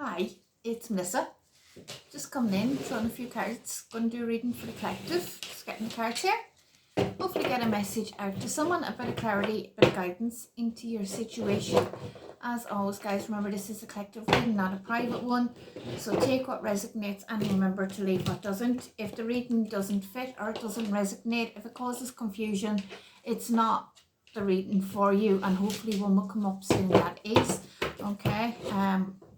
Hi, it's Melissa. Just coming in, throwing a few cards, going to do a reading for the collective. Just getting the cards here. Hopefully get a message out to someone, a bit of clarity, a bit of guidance into your situation. As always, guys, remember this is a collective reading, not a private one. So take what resonates and remember to leave what doesn't. If the reading doesn't fit or it doesn't resonate, if it causes confusion, it's not the reading for you, and hopefully one will come up soon that is. Okay,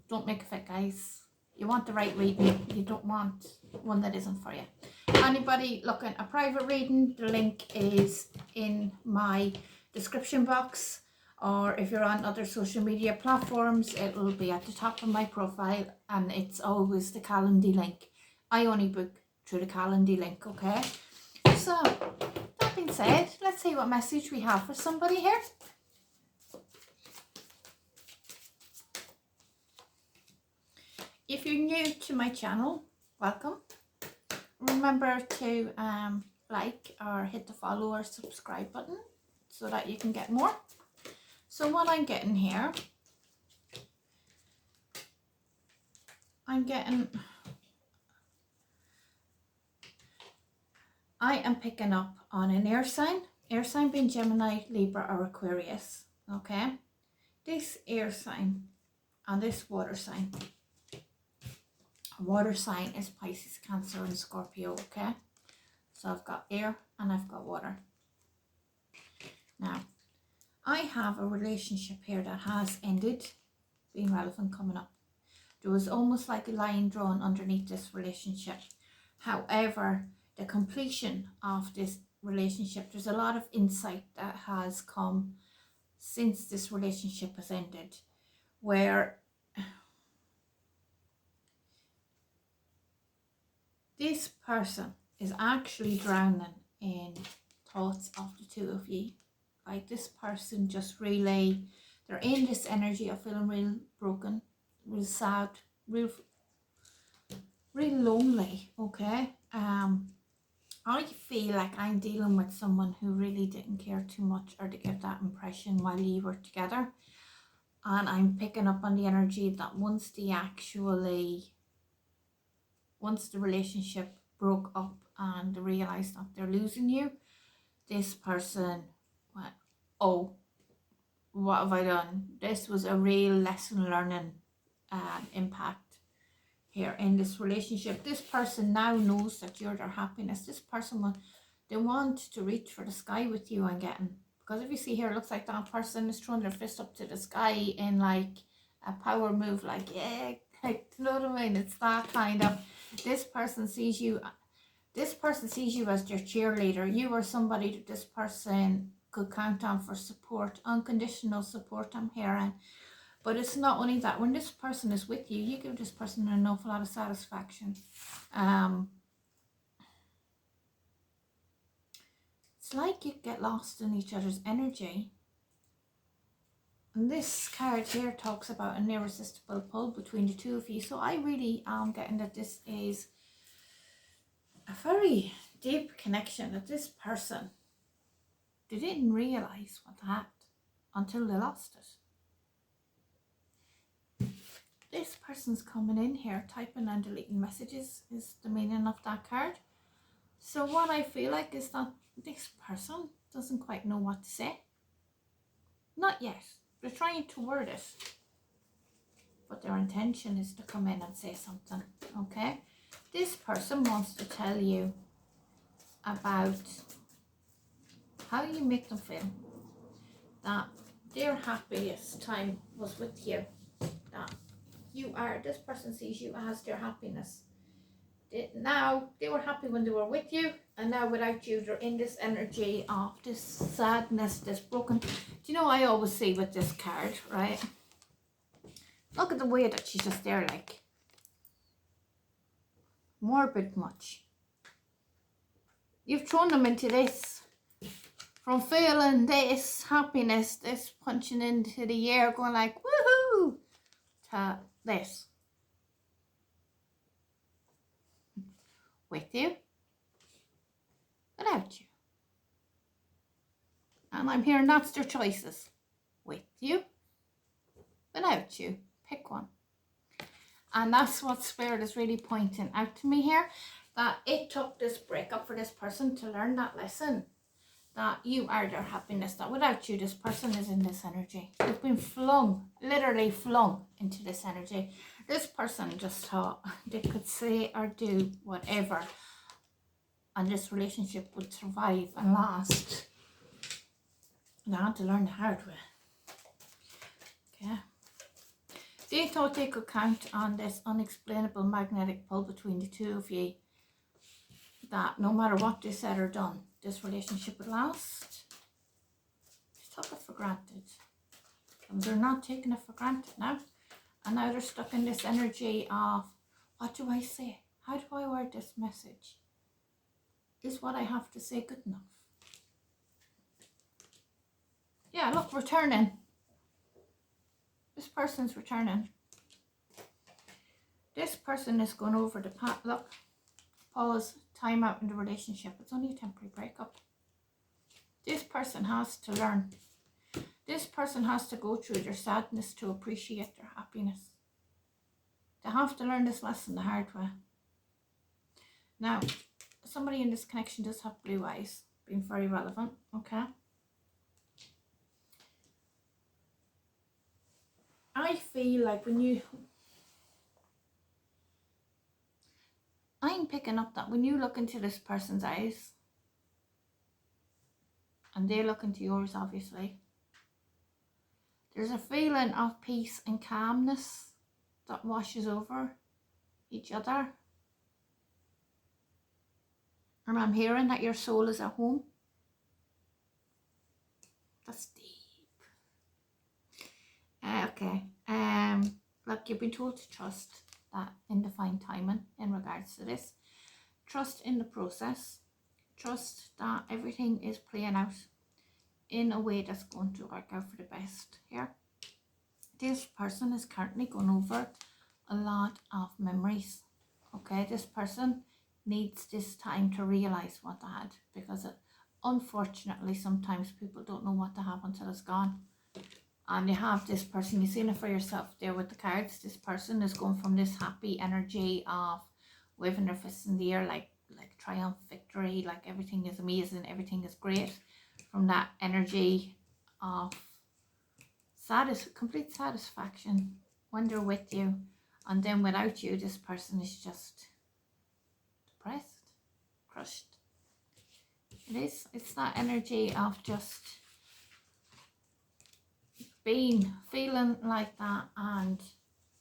don't make a fit, guys. You want the right reading, you don't want one that isn't for you. Anybody looking a private reading, the link is in my description box, or if you're on other social media platforms, it will be at the top of my profile, and it's always the Calendly link. I only book through the Calendly link, okay? So, that being said, let's see what message we have for somebody here. If you're new to my channel, welcome. Remember to like or hit the follow or subscribe button so that you can get more. So what I'm getting here, I am picking up on an air sign being Gemini, Libra or Aquarius, okay? This air sign and this water sign. Water sign is Pisces, Cancer and Scorpio, okay? So I've got air and I've got water. Now, I have a relationship here that has ended, being relevant coming up. There was almost like a line drawn underneath this relationship. However, the completion of this relationship, there's a lot of insight that has come since this relationship has ended, where this person is actually drowning in thoughts of the two of you. Like this person just really, they're in this energy of feeling real broken, real sad, real lonely, okay? I feel like I'm dealing with someone who really didn't care too much or to give that impression while you were together. And I'm picking up on the energy that once the relationship broke up and they realized that they're losing you, this person went, oh, what have I done? This was a real lesson learning impact here in this relationship. This person now knows that you're their happiness. This person, they want to reach for the sky with you and getting, because if you see here, it looks like that person is throwing their fist up to the sky in like a power move, like, yeah, like, you know what I mean? It's that kind of, this person sees you as their cheerleader. You are somebody that this person could count on for support, unconditional support, I'm hearing. But it's not only that, when this person is with you, you give this person an awful lot of satisfaction. It's like you get lost in each other's energy. And this card here talks about an irresistible pull between the two of you. So I really am getting that this is a very deep connection, that this person, they didn't realize what they had until they lost it. This person's coming in here, typing and deleting messages is the meaning of that card. So what I feel like is that this person doesn't quite know what to say. Not yet. They're trying to word it. But their intention is to come in and say something, okay? This person wants to tell you about how you make them feel. That their happiest time was with you. That you are, this person sees you as their happiness. Now, they were happy when they were with you, and now without you, they're in this energy of this sadness, this broken. Do you know, I always see with this card, right? Look at the way that she's just there, like, morbid much. You've thrown them into this. From feeling this happiness, this punching into the air, going like, woohoo, to this. With you, without you. And I'm hearing that's their choices. With you, without you. Pick one. And that's what Spirit is really pointing out to me here, that it took this breakup for this person to learn that lesson, that you are their happiness, that without you, this person is in this energy. They've been flung, literally flung into this energy. This person just thought they could say or do whatever, and this relationship would survive and last. They had to learn the hard way. Okay. They thought they could count on this unexplainable magnetic pull between the two of you, that no matter what they said or done, this relationship would last. They took it for granted. And they're not taking it for granted now. And now they're stuck in this energy of, what do I say? How do I word this message? Is what I have to say good enough? Yeah, look, returning. This person's returning. This person is going over the path. Look, pause, time out in the relationship. It's only a temporary breakup. This person has to learn. This person has to go through their sadness to appreciate their happiness. They have to learn this lesson the hard way. Now, somebody in this connection does have blue eyes, being very relevant, okay? I feel like I'm picking up that when you look into this person's eyes, and they look into yours, obviously, there's a feeling of peace and calmness that washes over each other. And I'm hearing that your soul is at home. That's deep. Okay. Look, you've been told to trust that in divine timing in regards to this. Trust in the process. Trust that everything is playing out in a way that's going to work out for the best here. This person is currently going over a lot of memories. Okay, this person needs this time to realize what they had, because unfortunately sometimes people don't know what they have until it's gone. And you have this person, you've seen it for yourself there with the cards. This person is going from this happy energy of waving their fists in the air, like triumph, victory, like everything is amazing, everything is great, from that energy of complete satisfaction when they're with you. And then without you, this person is just depressed, crushed. It's that energy of just feeling like that and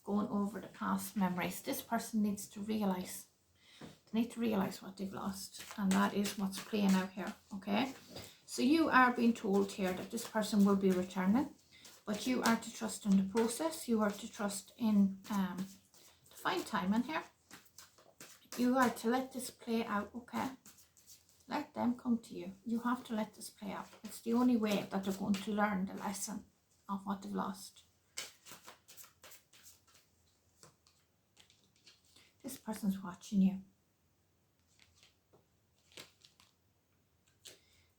going over the past memories. This person needs to realize, what they've lost, and that is what's playing out here. Okay, so you are being told here that this person will be returning, but you are to trust in the process. You are to trust in divine timing here. You are to let this play out. Okay, let them come to you. You have to let this play out. It's the only way that they're going to learn the lesson of what they've lost. This person's watching you.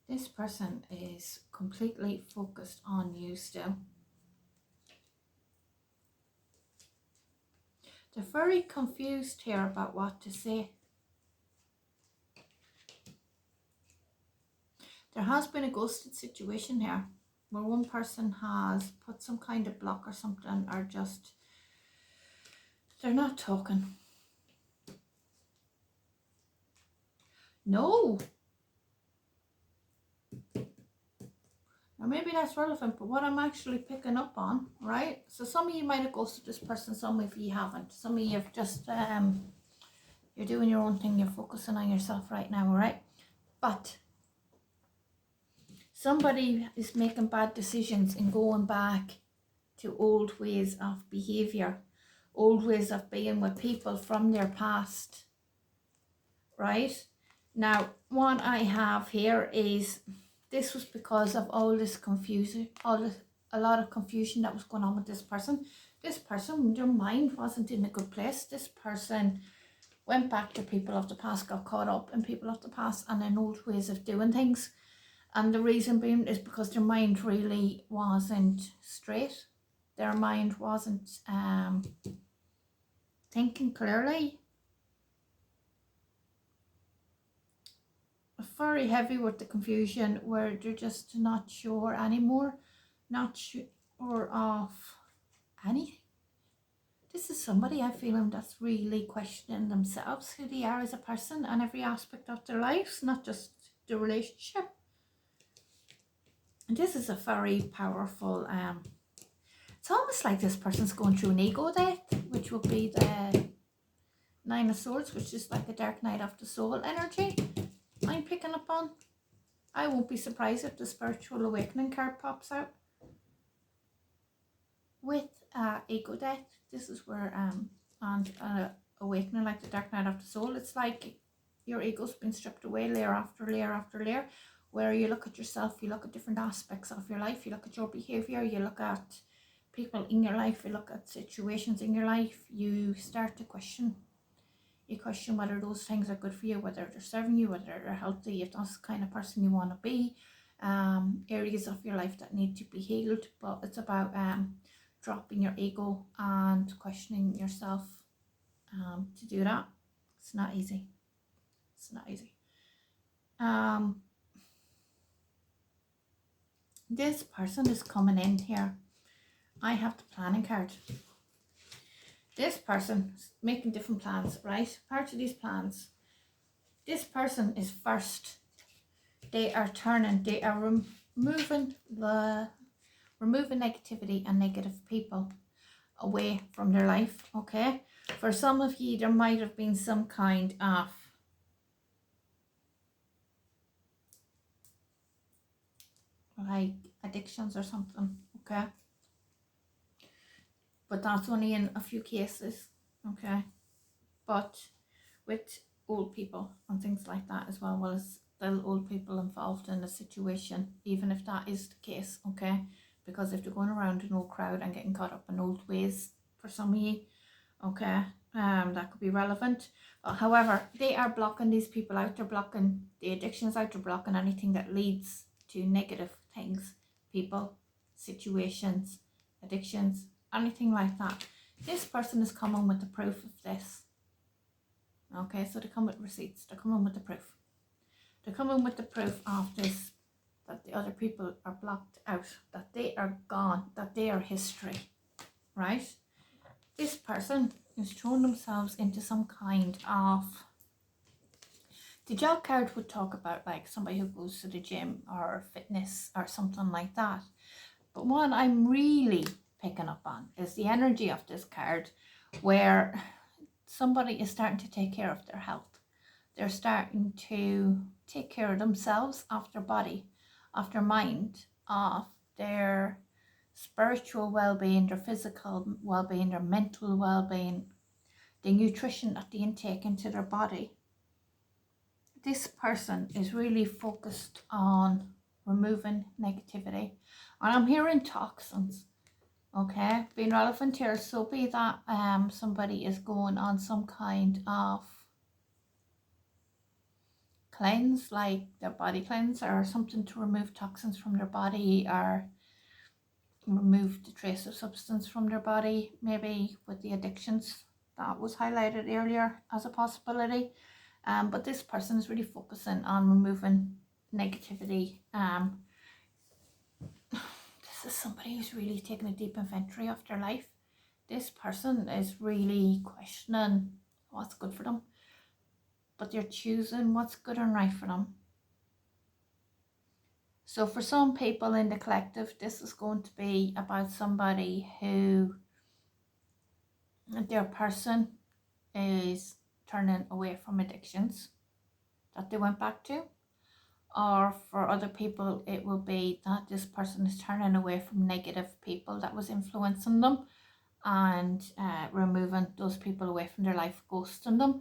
This person is completely focused on you still. They're very confused here about what to say. There has been a ghosted situation here, where one person has put some kind of block or something, or just, they're not talking. No. Now maybe that's relevant, but what I'm actually picking up on, right? So some of you might have ghosted this person, some of you haven't. Some of you have just, you're doing your own thing, you're focusing on yourself right now, right? But somebody is making bad decisions and going back to old ways of behavior, old ways of being with people from their past, right? Now, what I have here is, this was because of all this confusion, a lot of confusion that was going on with this person. This person, their mind wasn't in a good place. This person went back to people of the past, got caught up in people of the past and in old ways of doing things. And the reason being is because their mind really wasn't straight. Their mind wasn't thinking clearly. Very heavy with the confusion, where they're just not sure anymore, not sure of anything. This is somebody I feel that's really questioning themselves, who they are as a person and every aspect of their lives, not just the relationship. And this is a very powerful, it's almost like this person's going through an ego death, which will be the Nine of Swords, which is like a dark night of the soul energy I'm picking up on. I won't be surprised if the spiritual awakening card pops out. With ego death, this is where and awakening, like the dark night of the soul, it's like your ego's been stripped away layer after layer after layer, where you look at yourself, you look at different aspects of your life, you look at your behavior, you look at people in your life, you look at situations in your life, you start to question. You question whether those things are good for you, whether they're serving you, whether they're healthy, if that's the kind of person you want to be. Areas of your life that need to be healed, but it's about dropping your ego and questioning yourself to do that. It's not easy. It's not easy. This person is coming in here. I have the planning card. This person is making different plans, right? Part of these plans, this person is first. They are turning, they are removing negativity and negative people away from their life, okay? For some of you, there might have been some kind of like addictions or something, okay? But that's only in a few cases, okay? But with old people and things like that as well as still old people involved in the situation, even if that is the case, okay? Because if they're going around an old crowd and getting caught up in old ways for some of you, okay, that could be relevant. However, they are blocking these people out. They're blocking the addictions out. They're blocking anything that leads to negative things, people, situations, addictions, anything like that. This person is coming with the proof of this. Okay, so they come with receipts. They're coming with the proof. They're coming with the proof of this, that the other people are blocked out, that they are gone, that they are history, right? This person is throwing themselves into some kind of, the job card would talk about like somebody who goes to the gym or fitness or something like that. But what I'm really picking up on is the energy of this card, where somebody is starting to take care of their health. They're starting to take care of themselves, of their body, of their mind, of their spiritual well-being, their physical well-being, their mental well-being, the nutrition that they intake into their body. This person is really focused on removing negativity. And I'm hearing toxins, okay, being relevant here. So be that somebody is going on some kind of cleanse, like their body cleanse or something to remove toxins from their body or remove the trace of substance from their body, maybe with the addictions that was highlighted earlier as a possibility. But this person is really focusing on removing negativity. This is somebody who's really taking a deep inventory of their life. This person is really questioning what's good for them, but they're choosing what's good and right for them. So for some people in the collective, this is going to be about somebody who, their person is turning away from addictions that they went back to. Or for other people, it will be that this person is turning away from negative people that was influencing them and removing those people away from their life, ghosting them.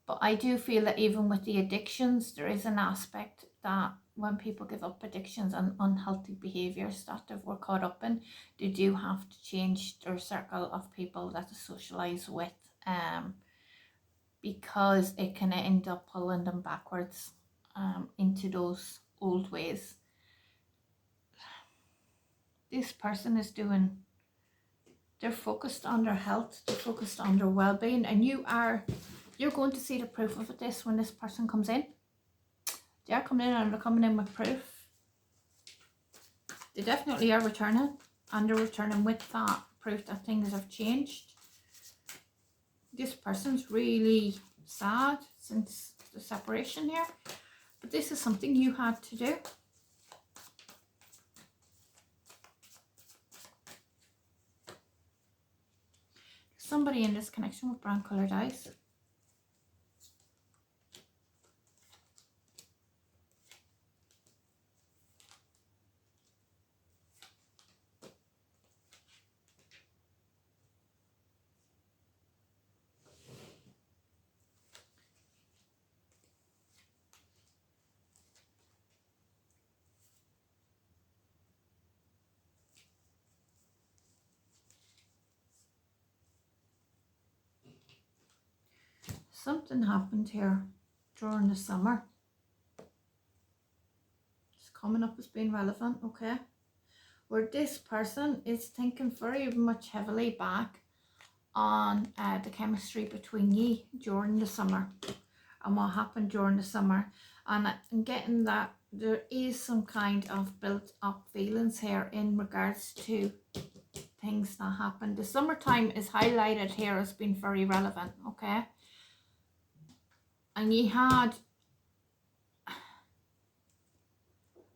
But I do feel that even with the addictions, there is an aspect that when people give up addictions and unhealthy behaviours that they were caught up in, they do have to change their circle of people that they socialise with, because it can end up pulling them backwards into those old ways. This person is doing They're focused on their health, they're focused on their well-being, and you're going to see the proof of this when this person comes in. They are coming in, and they're coming in with proof. They definitely are returning, and they're returning with that proof that things have changed. This person's really sad since the separation here, but this is something you had to do. Somebody in this connection with brown coloured eyes. Something happened here during the summer. It's coming up as being relevant, okay? Where this person is thinking very much heavily back on the chemistry between you during the summer and what happened during the summer. And I'm getting that there is some kind of built up feelings here in regards to things that happened. The summertime is highlighted here as being very relevant, okay? And you had,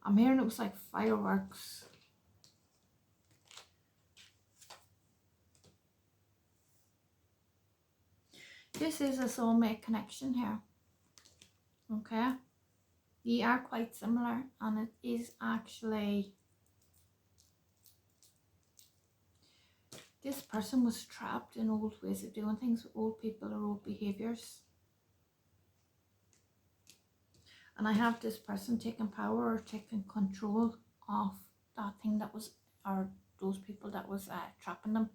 I'm hearing it was like fireworks. This is a soulmate connection here, okay? You are quite similar, and it is actually, this person was trapped in old ways of doing things with old people or old behaviours. And I have this person taking power or taking control of that thing that was, or those people that was trapping them,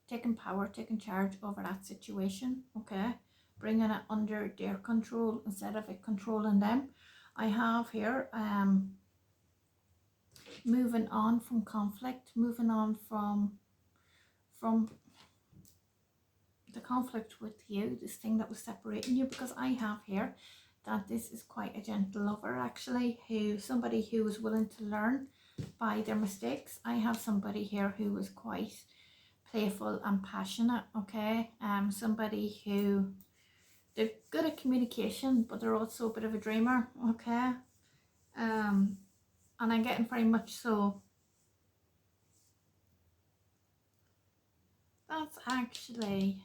taking power, taking charge over that situation, okay? Bringing it under their control instead of it controlling them. I have here moving on from conflict, moving on from the conflict with you, this thing that was separating you, because I have here that this is quite a gentle lover actually, somebody who was willing to learn by their mistakes. I have somebody here who was quite playful and passionate, okay? Somebody who, they're good at communication, but they're also a bit of a dreamer, okay? And I'm getting very much so. That's actually,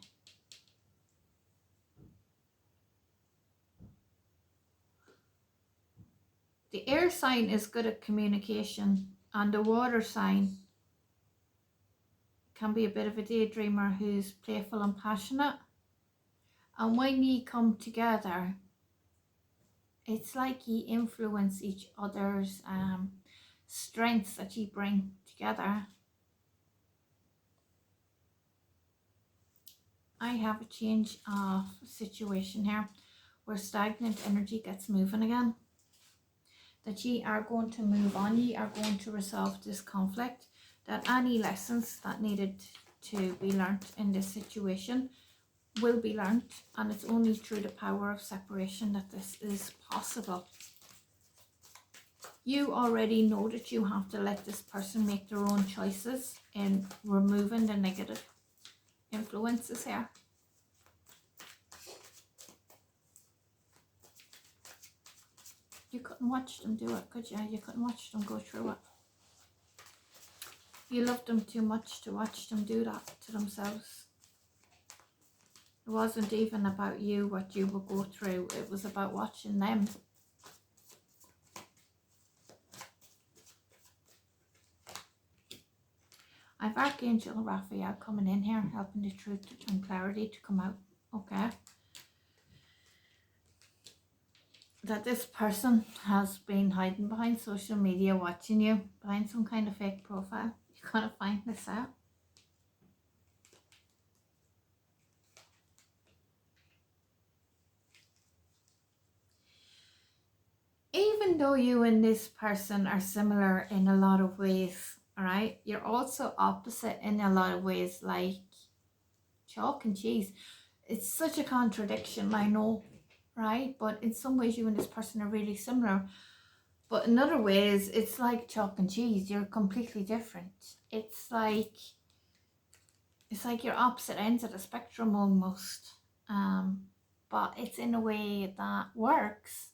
the air sign is good at communication, and the water sign can be a bit of a daydreamer who's playful and passionate. And when you come together, it's like you influence each other's strengths that you bring together. I have a change of situation here where stagnant energy gets moving again. That you are going to move on, you are going to resolve this conflict, that any lessons that needed to be learnt in this situation will be learnt, and it's only through the power of separation that this is possible. You already know that you have to let this person make their own choices in removing the negative influences here. You couldn't watch them do it, could you? You couldn't watch them go through it. You loved them too much to watch them do that to themselves. It wasn't even about you, what you would go through. It was about watching them. I've Archangel Raphael coming in here, helping the truth and clarity to come out, okay? That this person has been hiding behind social media, watching you, behind some kind of fake profile. You're going to find this out. Even though you and this person are similar in a lot of ways, all right? You're also opposite in a lot of ways, like chalk and cheese. It's such a contradiction, I know, right? But in some ways, you and this person are really similar. But in other ways, it's like chalk and cheese. You're completely different. It's like you're opposite ends of the spectrum almost. But it's in a way that works.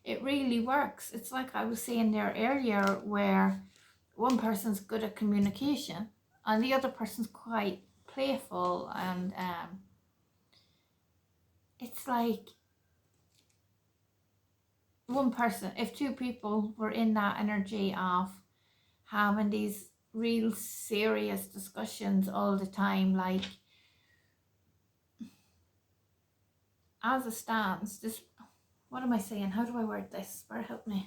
It really works. It's like I was saying there earlier, where one person's good at communication and the other person's quite playful, and it's like one person, if two people were in that energy of having these real serious discussions all the time, like as it stands, this, what am I saying? How do I word this? Spirit, help me.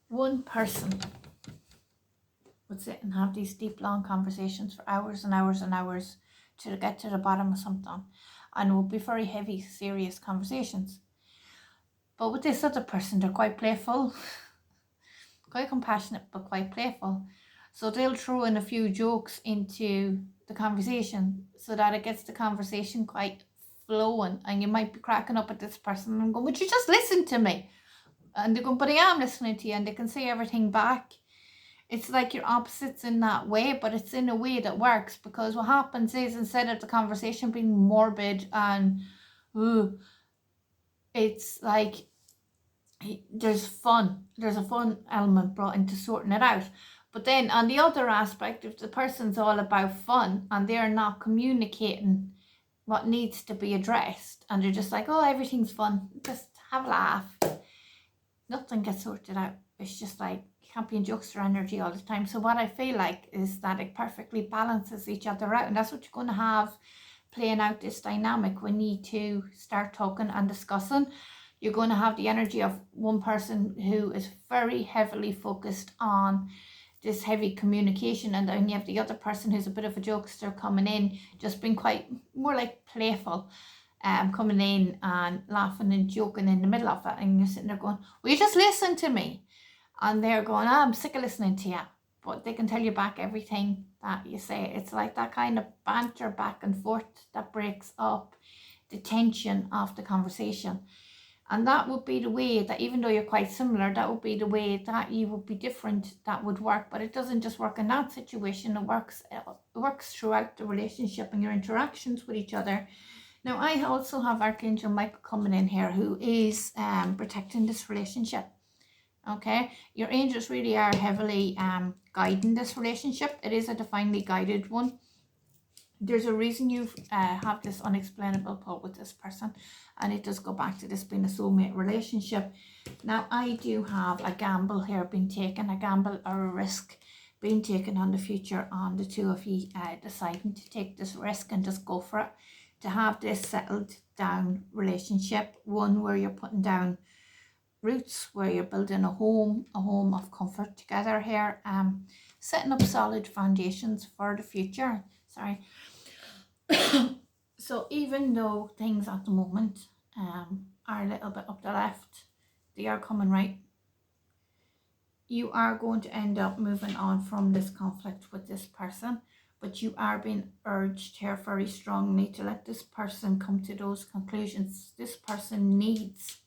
One person would sit and have these deep, long conversations for hours and hours and hours to get to the bottom of something, and it would be very heavy, serious conversations. But with this other person, they're quite playful, quite compassionate, but quite playful. So they'll throw in a few jokes into the conversation so that it gets the conversation quite flowing, and you might be cracking up at this person and going, would you just listen to me? And they're going, but I am listening to you, and they can say everything back. It's like you're opposites in that way, but it's in a way that works, because what happens is, instead of the conversation being morbid and it's like there's a fun element brought into sorting it out. But then on the other aspect, if the person's all about fun and they're not communicating what needs to be addressed, and they're just like, oh, everything's fun, just have a laugh, nothing gets sorted out. It's just like, you can't be in jokester energy all the time. So what I feel like is that it perfectly balances each other out, and that's what you're going to have playing out this dynamic when you two start talking and discussing. You're going to have the energy of one person who is very heavily focused on this heavy communication, and then you have the other person who's a bit of a jokester coming in, just being quite more like playful, coming in and laughing and joking in the middle of it, and you're sitting there going, will you just listen to me? And they're going, oh, I'm sick of listening to you. But they can tell you back everything that you say. It's like that kind of banter back and forth that breaks up the tension of the conversation. And that would be the way that, even though you're quite similar, that would be the way that you would be different, that would work. But it doesn't just work in that situation. It works throughout the relationship and your interactions with each other. Now, I also have Archangel Michael coming in here, who is protecting this relationship. Okay, your angels really are heavily guiding this relationship. It is a divinely guided one. There's a reason you have this unexplainable pull with this person, and it does go back to this being a soulmate relationship. Now, I do have a gamble here being taken, a gamble or a risk being taken on the future, on the two of you deciding to take this risk and just go for it, to have this settled down relationship, one where you're putting down roots, where you're building a home of comfort together here, setting up solid foundations for the future. Sorry. So even though things at the moment are a little bit up the left, they are coming right. You are going to end up moving on from this conflict with this person, but you are being urged here very strongly to let this person come to those conclusions. This person needs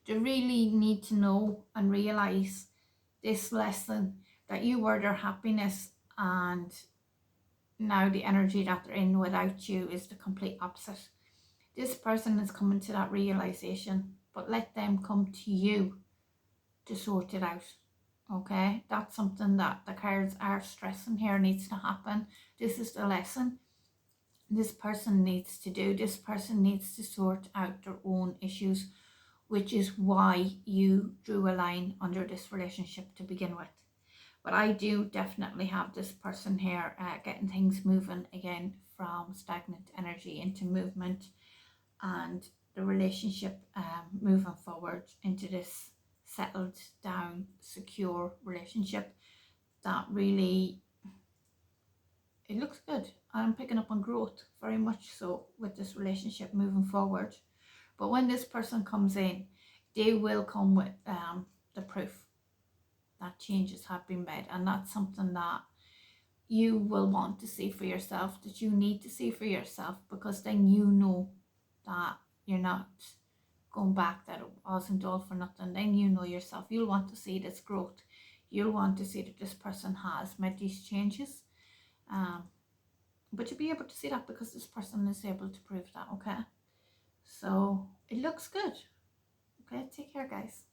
to really need to know and realize this lesson, that you were their happiness, and now the energy that they're in without you is the complete opposite. This person is coming to that realization, but let them come to you to sort it out. Okay, that's something that the cards are stressing here needs to happen. This is the lesson this person needs to do. This person needs to sort out their own issues, which is why you drew a line under this relationship to begin with. But I do definitely have this person here getting things moving again from stagnant energy into movement, and the relationship moving forward into this settled down, secure relationship that really, it looks good. I'm picking up on growth very much so with this relationship moving forward. But when this person comes in, they will come with the proof that changes have been made, and that's something that you will want to see for yourself, that you need to see for yourself, because then you know that you're not going back, that it wasn't all for nothing. Then you know yourself, you'll want to see this growth, you'll want to see that this person has made these changes, but you'll be able to see that because this person is able to prove that. Okay, so it looks good. Okay, take care, guys.